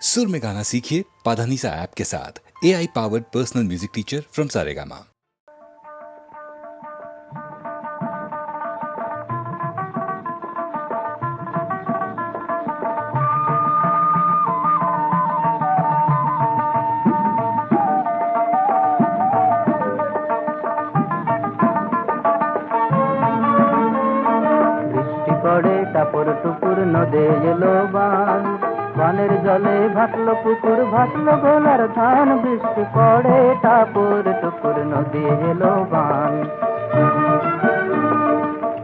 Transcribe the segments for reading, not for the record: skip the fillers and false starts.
सुर में गाना सीखिए पाधानीसा ऐप के साथ। AI powered personal music teacher from Saregama. বৃষ্টি পড়ে টাপুর টুপুর নদে এলো বান, বানের জলে ভাসলো পুকুর ভাসলো গোলার ধান। বৃষ্টি পড়ে টাপুর টুপুর নদে এলো বান,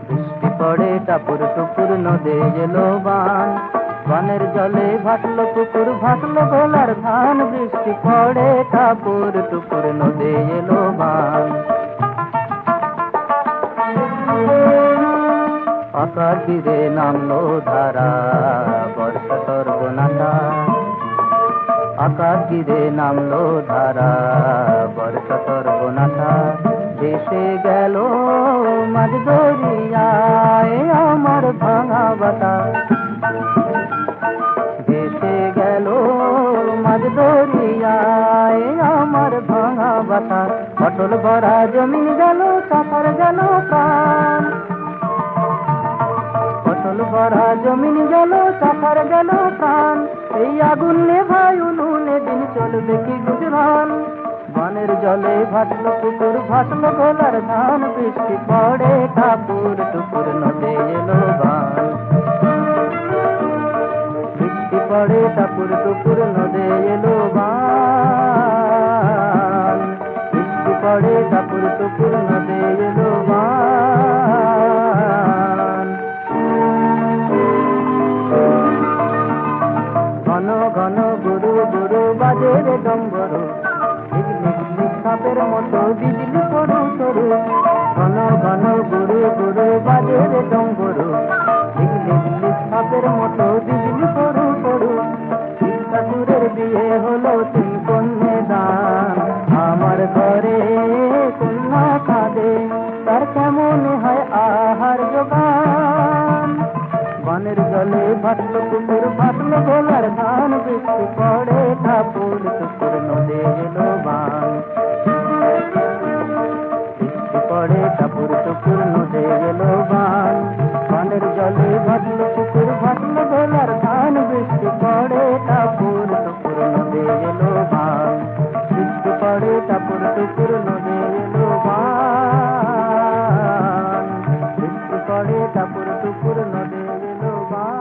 বৃষ্টি পড়ে টাপুর টুপুর নদে এলো বান, বানের জলে ভাসলো পুকুর ভাসলো গোলার ধান। বৃষ্টি পড়ে টাপুর টুপুর নদে এলো বান। আকাশ ঘিরে নামলো ধারা বর্ষা সর্বনাশা, আকাশ ঘিরে নামলো ধারা বর্ষা সর্বনাশা। ভেসে গেল মাঝ দরিয়ায় আমার ভাঙা বাতা, ভেসে গেল মাঝ দরিয়ায় আমার ভাঙা বাতা। ফসল ভরা জমিন গেল চাষার গেল প্রাণ, ফসল ভরা জমিন গেল চাষার গেল প্রাণ। এই আগুন নেভাই উনুনে দিন চলবে কি গুজরান। বনের জলে ভাসলো পুকুর ভাসলো গোলার ধান। বৃষ্টি পড়ে টাপুর টুপুর নদে এলো বান, বৃষ্টি পড়ে টাপুর টুপুর নদে এলো বান, বৃষ্টি পড়ে টাপুর টুপুর নদে এলো বান। ঘন ঘন গুরু গুরু বাজে রে ডম্বরু, ঝিকঝিক সাপের মতো বিজলি পড়ু সরু। ঘন ঘন গুরু গুরু বাজে রে ডম্বরু, ঝিকঝিক সাপের মতো বিজলি পড়ু সরু। শিক্ষাসুরের বিয়ে হলো তিন কন্যে দান, আমার ঘরে কন্যা কাঁদে তার কেমন হয় আহার জোগান। বনের জলে ভাসলো পুকুর ভাসলো গোলার ধান। বৃষ্টি পড়ে টাপুর টুপুর নদে এলো বান, বৃষ্টি পড়ে টাপুর টুপুর নদে এলো বান। বনের জলে ভাসলো পুকুর ভাসলো গোলার ধান। বৃষ্টি পড়ে টাপুর টুপুর নদে এলো বান, বৃষ্টি পড়ে টাপুর টুপুর নদে এলো বান, বৃষ্টি পড়ে টাপুর টুপুর নদে এলো বান।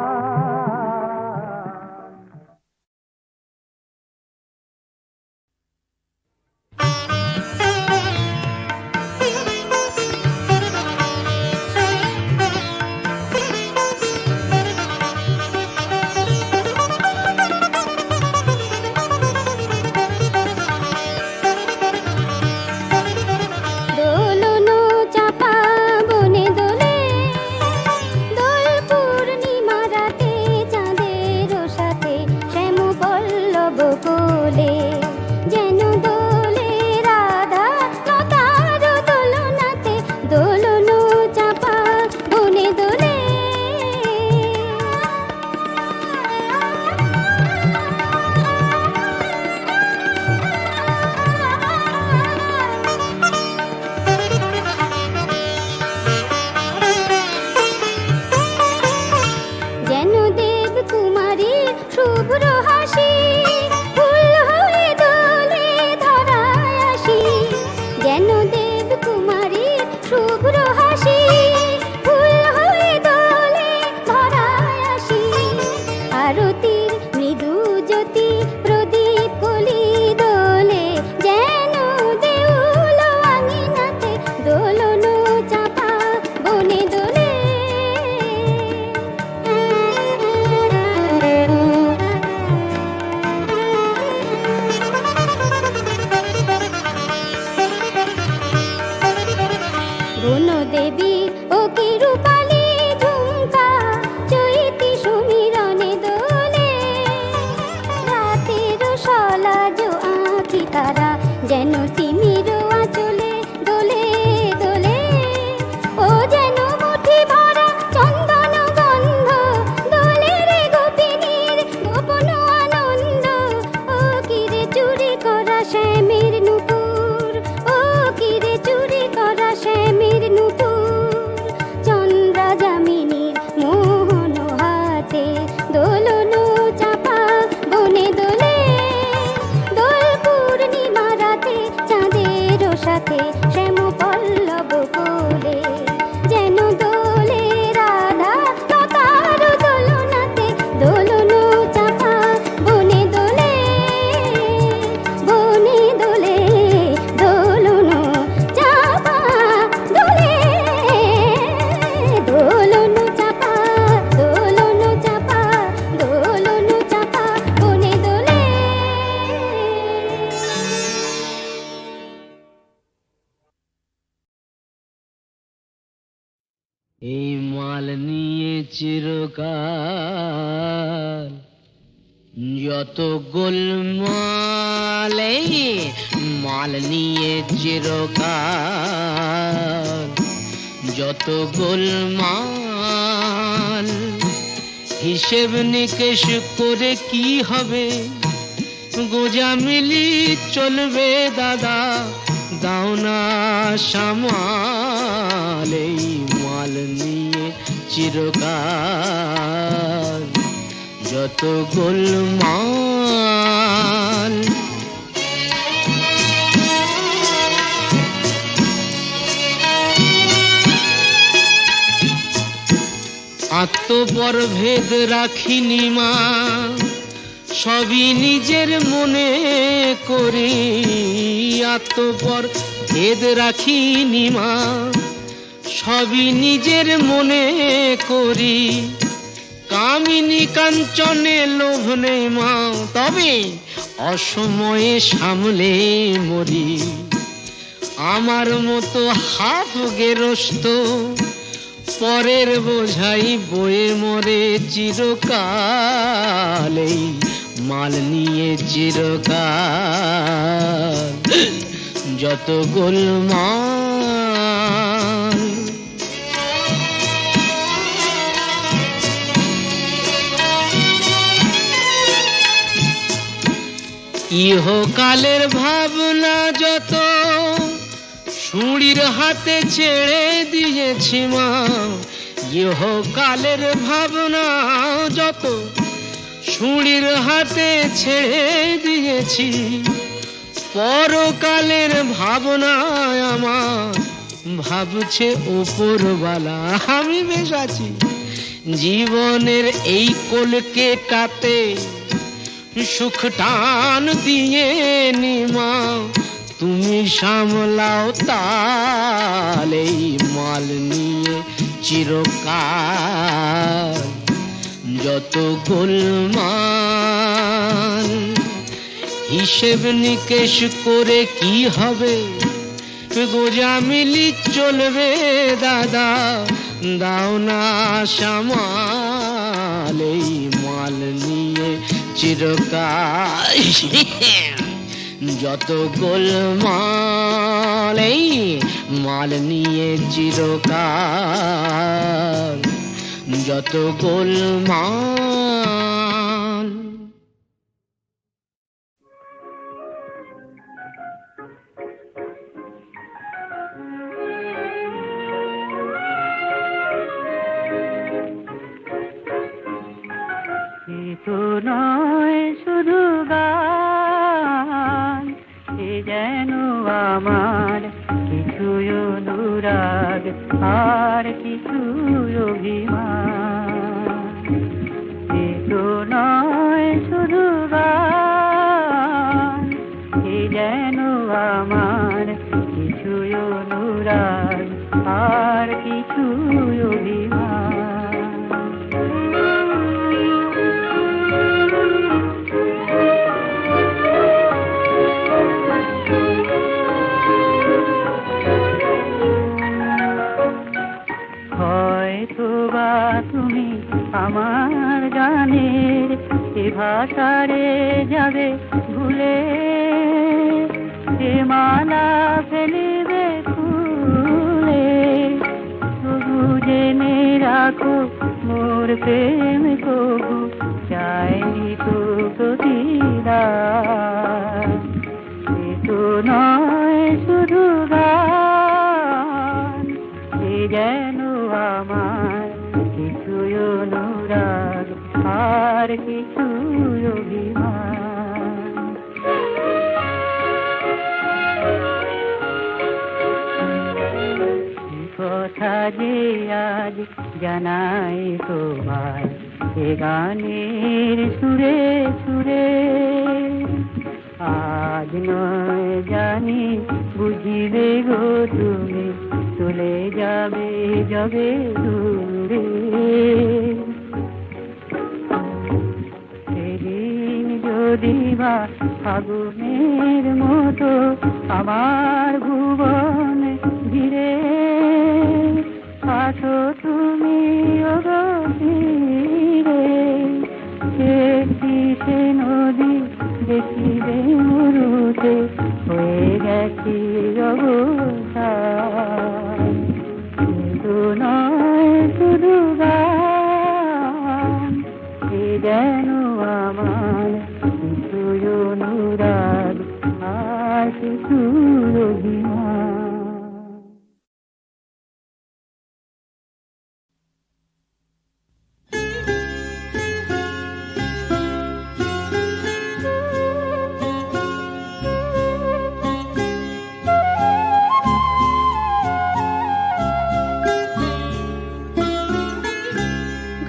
দোলনো চাপা বনে দোলে, দোল পূর্ণিমা রাতে চাঁদের সাথে শ্যাম পল্লব কোলে। যেন দোলে রাধা লতার দোলনাতে, দোলনো চাপা বনে দোলে। যেন দেব কুমারীর শুভ্র হাসি, ফুল হয়ে দোলে ধরায় আসি। যেন দেব কুমারীর শুভ্র হাসি, ফুল হয়ে দোলে ধরায় আসি। আরতির মৃদু জ্যোতি প্রদীপ কলি দোলে, যেন দেউল আঙিনাতে দোলনো চাপা বনে দোলে। বনদেবী ও কি রূপালী ঝুমকা, চৈতি সমীরণে দোলে। রাতের সলাজ আঁখি তারা, যেন তিমির আঁচলে দোলে দোলে। ও যেন মুঠি ভরা চন্দন গন্ধ, দোলে রে গোপিনীর গোপন আনন্দ। এই মাল নিয়ে চিরকাল যত গোলমাল, এই মাল নিয়ে চিরকাল যত গোলমাল, হিসেব নিকেশ করে কি হবে, গোজামিলি চলবে দাদা, দাও না সামাল। এই মাল নিয়ে চিরকাল যত গোলমাল। আত্মপর ভেদ রাখিনি মা, সবই নিজের মনে করি। আত্মপর ভেদ রাখিনি মা, সবই নিজের মনে করি। কামিনী কাঞ্চনে লোভ নেই মা, তবে অসময়ে সামলে মরি। আমার মতো হাফ গেরস্ত পরের বোঝাই বয়ে মরে চিরকাল। এই মাল নিয়ে চিরকাল যত গোলমাল। ইহকালের ভাবনা যত ছুরির হাতে ছেড়ে দিয়েছি মা। ইহকালের ভাবনা যত ছুরির হাতে ছেড়ে দিয়েছি। পরকালের ভাবনায় আমার ভাবছে ওপরওয়ালা, আমি বেশ আছি। জীবনের এই কলকেটাতে সুখ টান দিয়ে নিমা, তুমি সামলাও তাল। এই মাল নিয়ে চিরকাল যত গোলমাল, হিসেব নিকেশ করে কি হবে, গোজামিলি চলবে দাদা, দাও না সামাল। এই মাল নিয়ে চিরকাল যত গোলমাল। এই মাল নিয়ে চিরকাল যত গোলমাল। তো নয় শুধু গান, এ যেন আমার কিছু অনুরাগ আর কিছু অভিমান। এ তো নয় শুধু গান, এ যেন আমার কিছু অনুরাগ আর কিছু অভিমান। তুমি আমার গানের এ ভাষারে যাবে ভুলে, এ মালা ফেলিবে খুলে। তবু জেনে রাখো মোর প্রেম কবু চাইনি তো প্রতিদান। এ তো নয় শুধু গান, এ যেন আমার কিছু অনুরাগ আর কিছু অভিমান। কথা যে আজ জানাই তোমায় এ গানের সুরে সুরে, আজ নয় জানি বুঝিবে গো তুমি, চলে যাবে যাবে দূরে। সেদিন যদি বা ফাগুনের মতো আমার ভুবন ঘিরে আসো তুমি ওগো তীরে, একটি সে নদী দেখিবে মরুতে হয়ে গেছি অবসান। কিন্তু নয় শুধু গান, এ যেন আমার কিছু অনুরাগ আর কিছু অভিমান।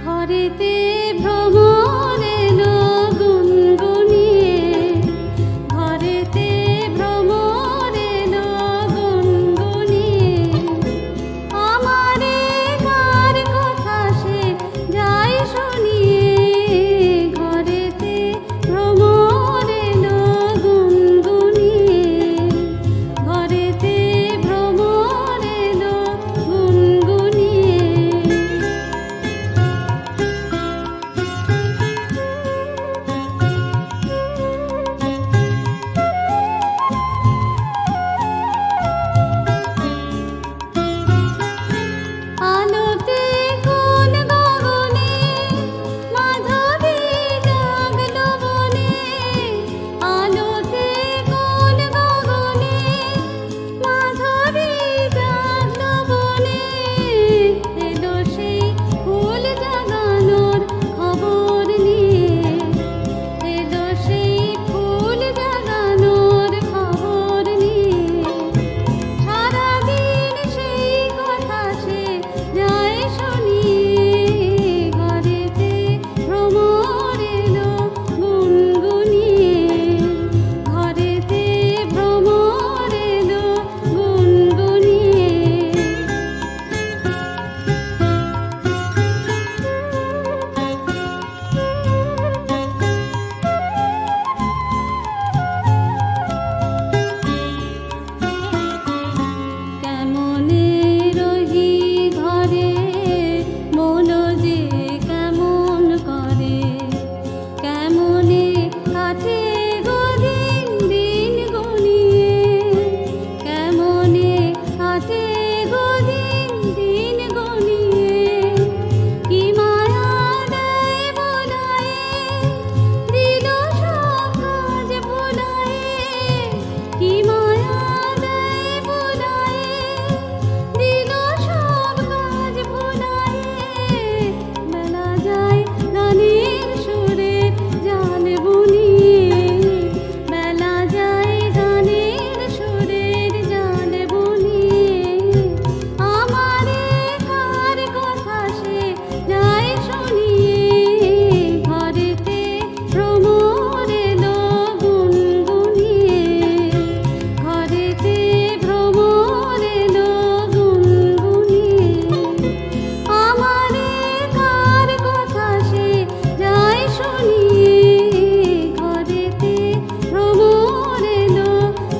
ঘরেতে ভ্রমর এলো গুনগুনিয়ে, ঘরেতে ভ্রমর এলো গুনগুনিয়ে। আমারে কার কথা সে যাই শুনিয়ে, ঘরেতে ভ্রমর এলো গুনগুনিয়ে, ঘরেতে ভ্রমর এলো গুনগুনিয়ে। আলোতে কোন গগনে মাধবী জাগলো বনে, আলোতে কোন গগনে মাধবী জাগলো বনে। এলো সেই ফুল জাগানোর খবর নিয়ে, এলো সেই ফুল জাগানোর খবর নিয়ে। সারাদিন সেই কথা সে যায় শুনিয়ে, ঘরেতে ভ্রমর এলো গুনগুনিয়ে, ঘরেতে ভ্রমর এলো গুনগুনিয়ে। কেমনে রহি ঘরে মন যে কেমন করে, কেমনে কাটে গো দিন দিন গুনিয়ে, কেমনে কাটে গো দিন দিন গুনিয়ে। কি মায়া দেয় বোলায়ে, দিল সব কাজ ভুলায়ে, কি মায়া দেয় বোলায়ে, দিল সব কাজ ভুলায়ে। বেলা যায় গানের সুরে জাল বুনিয়ে, বেলা যায় গানের সুরের জাল বুনিয়ে। আমারে কার কথা সে যায় শুনিয়ে, ঘরেতে ভ্রমর এলো গুনগুনিয়ে, ঘরেতে ভ্রমর এলো গুনগুনিয়ে। আমারে কার কথা সে যায় শুনিয়ে, ঘরেতে ভ্রমর এলো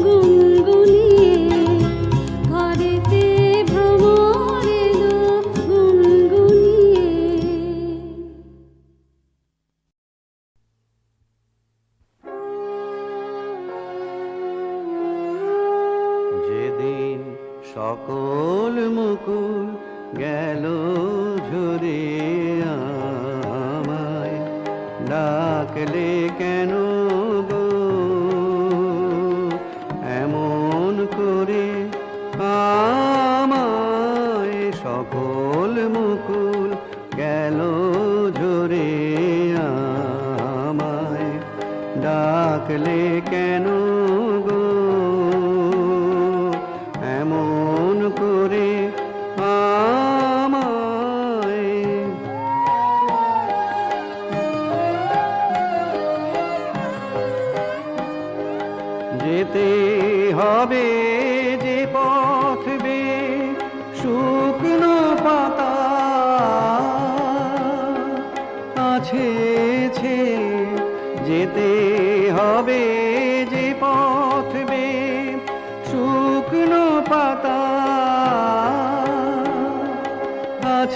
গুনগুনিয়ে, ঘরেতে ভ্রমর এলো গুনগুনিয়ে। যেদিন সকল মুকুল গেল ঝরে আমায় ডাকলে কেন গো এমন করে আমায়, সকল মুকুল গেল ঝরে আমায় ডাকলে কেন গো এমন করে আমায়। যেতে হবে যে পথ বেয়ে শুকনো পাতা আছে, যেতে হবে যে পথ বেয়ে শুকনো পাতা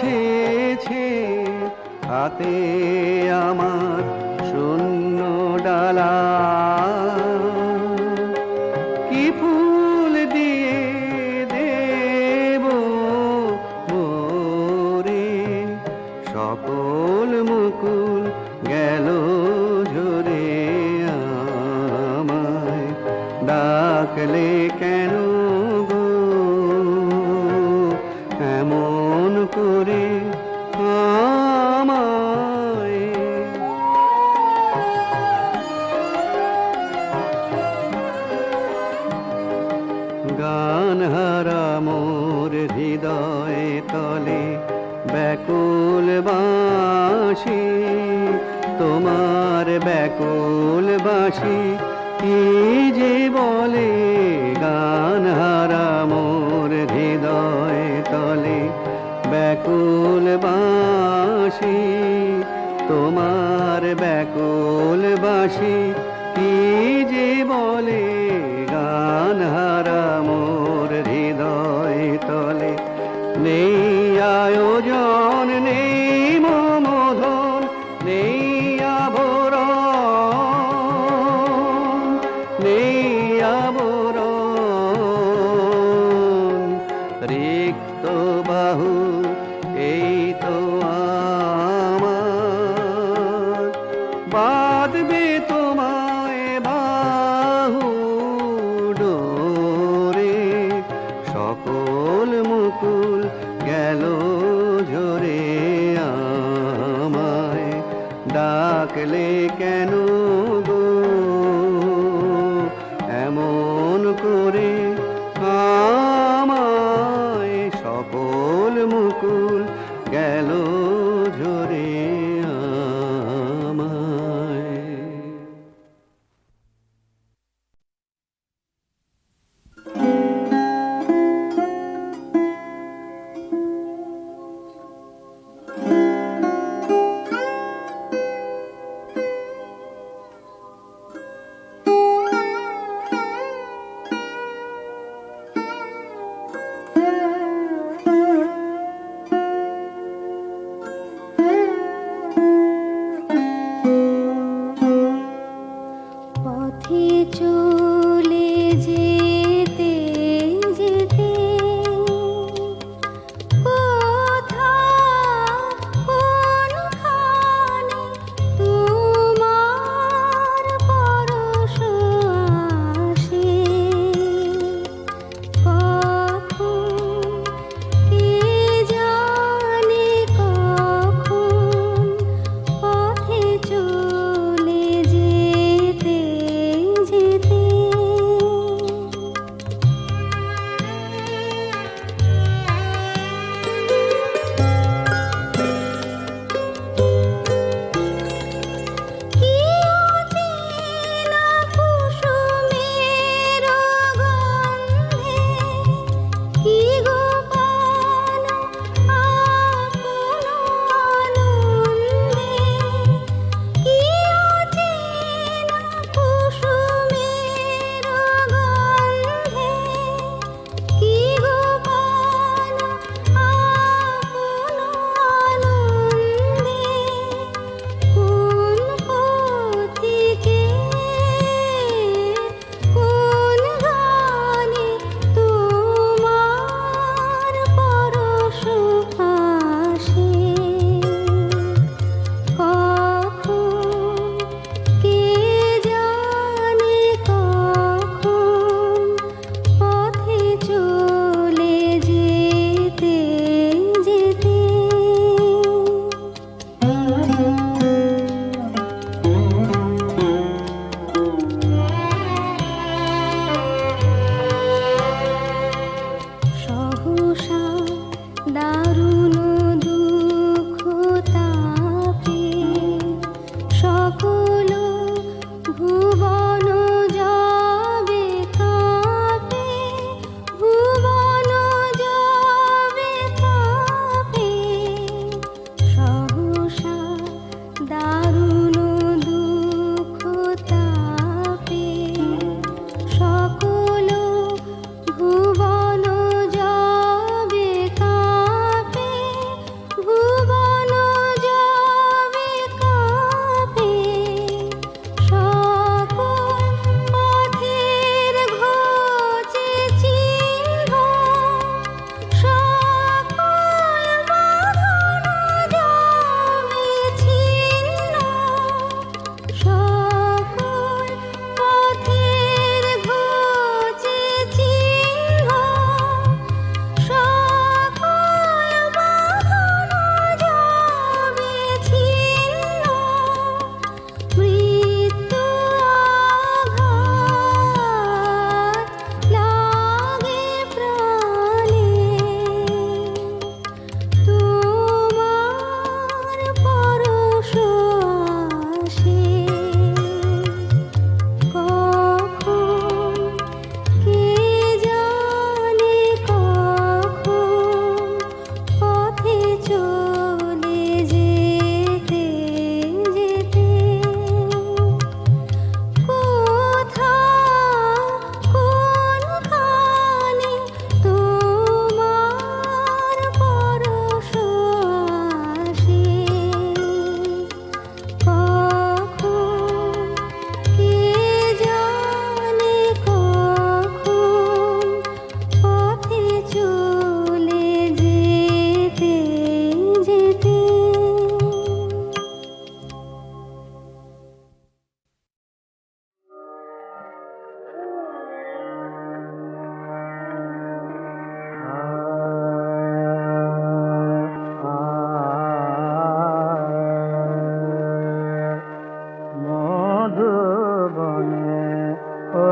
ছেছে হাতে আমার শূন্য ডালা, কি ফুল দিয়ে দেব মোরে, সকল মুকুল গেল ঝরে, আমায় ডাকলে কেন গো এমন করে আমায়? গান হারা মোর হৃদয় তলে ব্যাকুল বাঁশি, তোমার ব্যাকুল বাঁশি কি যে বলে। গান হারা মোর হৃদয় তলে ব্যাকুল বাঁশি, তোমার ব্যাকুল বাঁশি কি যে বলে। গান হারা মোর হৃদয় তলে নেই আয়োজন, নেই মমধন, নেই আবরণ, নেই আবরণ, রিক্ত বাহু এই তো আমার, বাঁধবে তোমায় বাহু ডোরে, সকল মুকুল গেল ঝরে, আমায় ডাকলে কেন গো এমন করে আমায়, সকল মুকুল গেল ঝরে আমায়। পথে চলে যেতে যেতে কোথায় কোনখানে তোমার পরশ আসে, কখন কে জানে কখন পথে চলে যেতে যেতে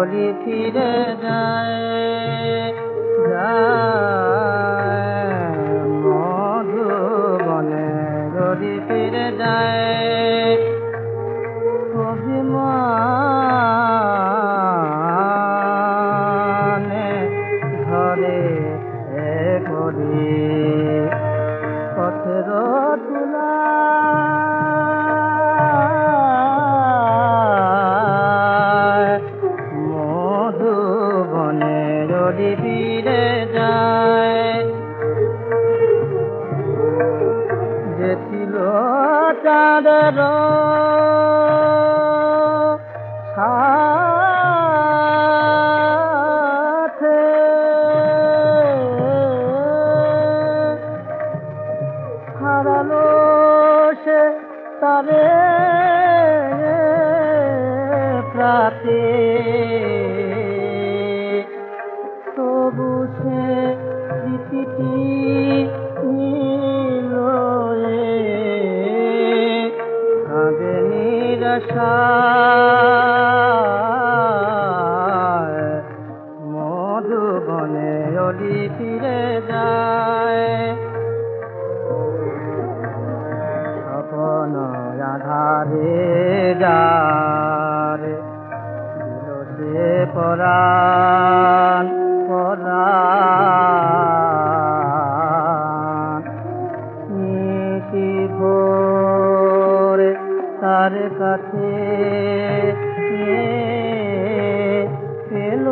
ওলি ফিরে যায় যায় মধুবনে ওলি ফিরে যায় অভিমানে ধরে করি পথের তুলা মধুবনে যদি ফিরে যায় যে ছিল চাঁদের সাথে হারালো সে তারে প্রাতে তবু সে স্মৃতিটি নিল কাঁদে নিরাশায় মধুবনে অলি ফিরে যায় স্বপ্ন আধারে যারে দিল সে পরাণ পরাণ নিশি ভোরে তার কাছে পেল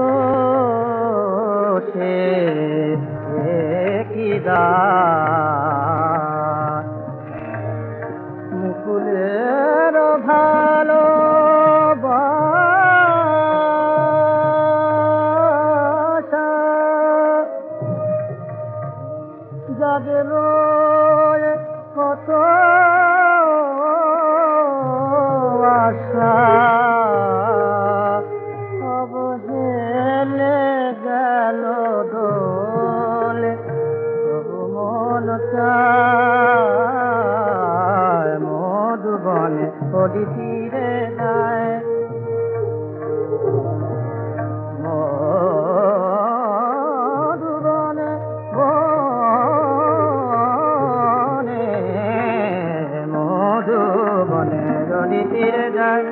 সে কি দান মুকুলের ভালো যাদের কত আশা অবহেলে গেল দোলে তবু মন চায় মধুবনে ওলি ফিরে যায় মধুবনে বনে মধুবনে ওলি ফিরে যায়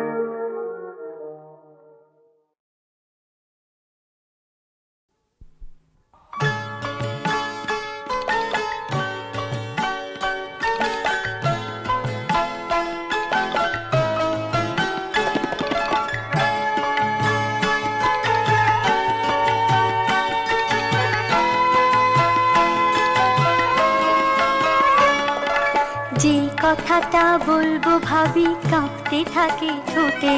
যে কথাটা বলবো ভাবি কাঁপতে থাকে ঠোঁটে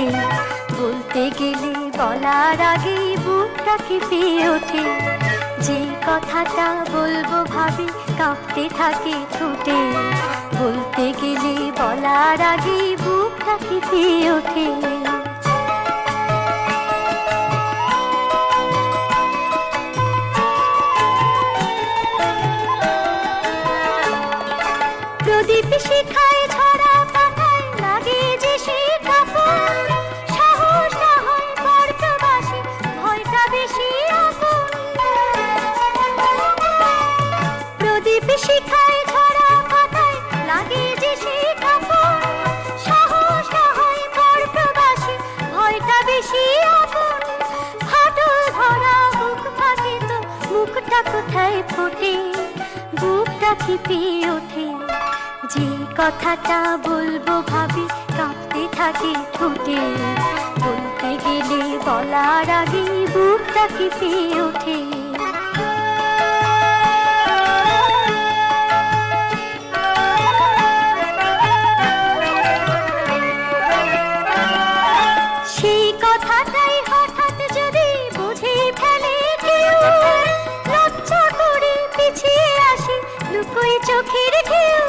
বলতে গেলে বলার আগেই বুকটা কেঁপে ওঠে যে কথাটা বলবো ভাবি কাঁপতে থাকে ঠোঁটে বলতে গেলে বলার আগেই বুকটা কেঁপে ওঠে প্রদীপ শিখায় ছড়া পাতায় লাগে যে সে কাপড় সাহস না হয় বর্তবাসী ভয়টা বেশি আপন প্রদীপ শিখায় ছড়া পাতায় লাগে যে সে কাপড় সাহস না হয় বর্তবাসী ভয়টা বেশি আপন ফাটল ধরা বুক ফাটে তো মুখটা কোথায় ফোটে বুকটা কেঁপে ওঠে যে কথাটা বলবো ভাবি কাঁপতে থাকে ঠোঁটে বলতে গেলে বলার আগে বুকটা কেঁপে ওঠে সেই কথাটাই হঠাৎ যদি বুঝে ফেলে কেউ লজ্জা করে পিছিয়ে আসে লুকোয় চোখের ঢেউ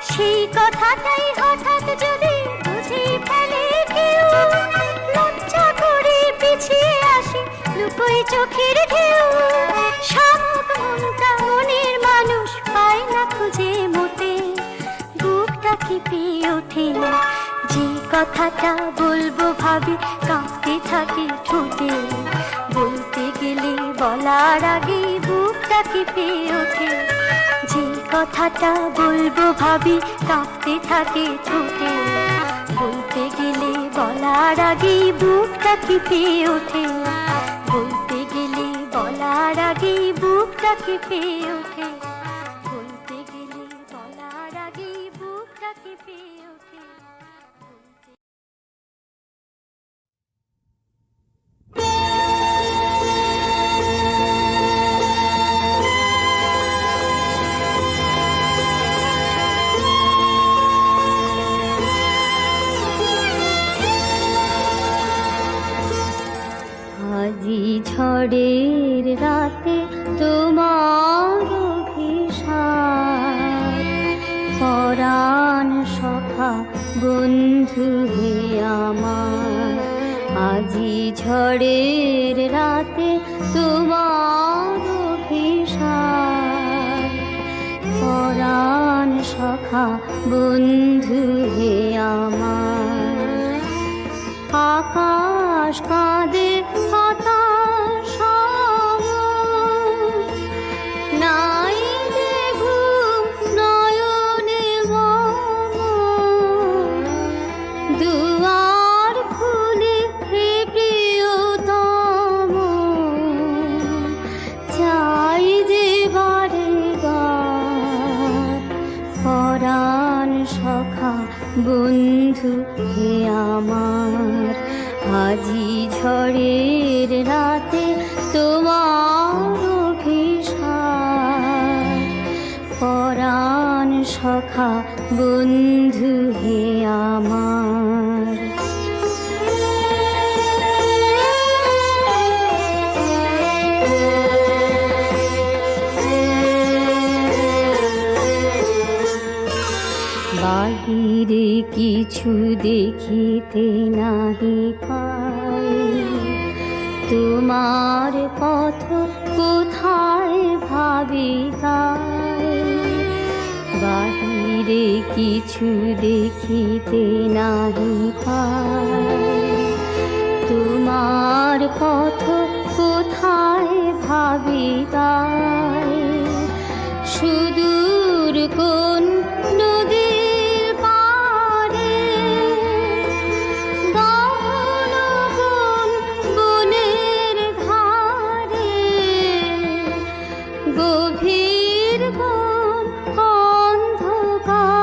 সেই কথাটাই হঠাৎ যদি বুঝে ফেলে কেউ লজ্জা করে পিছিয়ে আসে লুকোয় চোখের ঢেউ শামুক মনটা মনের মানুষ পায় না খুঁজে মোটে বুকটা কেঁপে ওঠে যে কথাটা বলবো ভাবি কাঁপতে থাকে ঠোঁটে, বলতে গেলে বলার আগে বুকটা কেঁপে ওঠে। যে কথাটা বলবো ভাবি কাঁপতে থাকে ঠোঁটে, বলতে গেলে বলার আগে বুকটা কেঁপে ওঠে। বলতে গেলে বলার আগে বুকটা কেঁপে ওঠে। বলতে গেলে বলার আগে বুকটা কেঁপে ওঠে। আজি ঝড়ের রাতে তোমার অভিসার, পরাণ সখা বন্ধু হে আমার। আজি ঝড়ের রাতে তোমার অভিসার, পরাণ সখা বন্ধু হে আমার। আকাশ কাঁদে হতাশ নাই যে ঘুম নয়নে মম, দুয়ার খুলে হে প্রিয়তম, চাই যে বারে বার পরাণ সখা বন্ধু হে আমার। আজি ঝড়ের রাতে তোমার অভিসার, পরাণ সখা বন্ধু হে আমার। বাহিরে কিছু দেখিতে নাহি পাই, তোমার পথ কোথায় ভাবি তাই। বাহিরে কিছু দেখিতে নাহি পাই, তোমার পথ কোথায় ভাবি তাই। সুদূর কোন নদীর পারে, গহন কোন বনের ধারে, গভীর কোন অন্ধকারে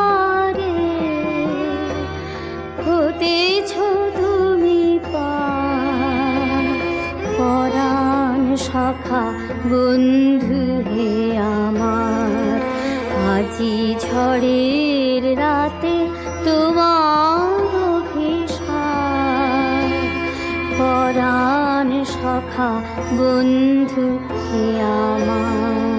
হতেছ তুমি পার। পরাণ সখা বন্ধু হে আমার। আজি ঝড়ের রাতে তোমার অভিসার, পরাণ সখা বন্ধু হে আমার।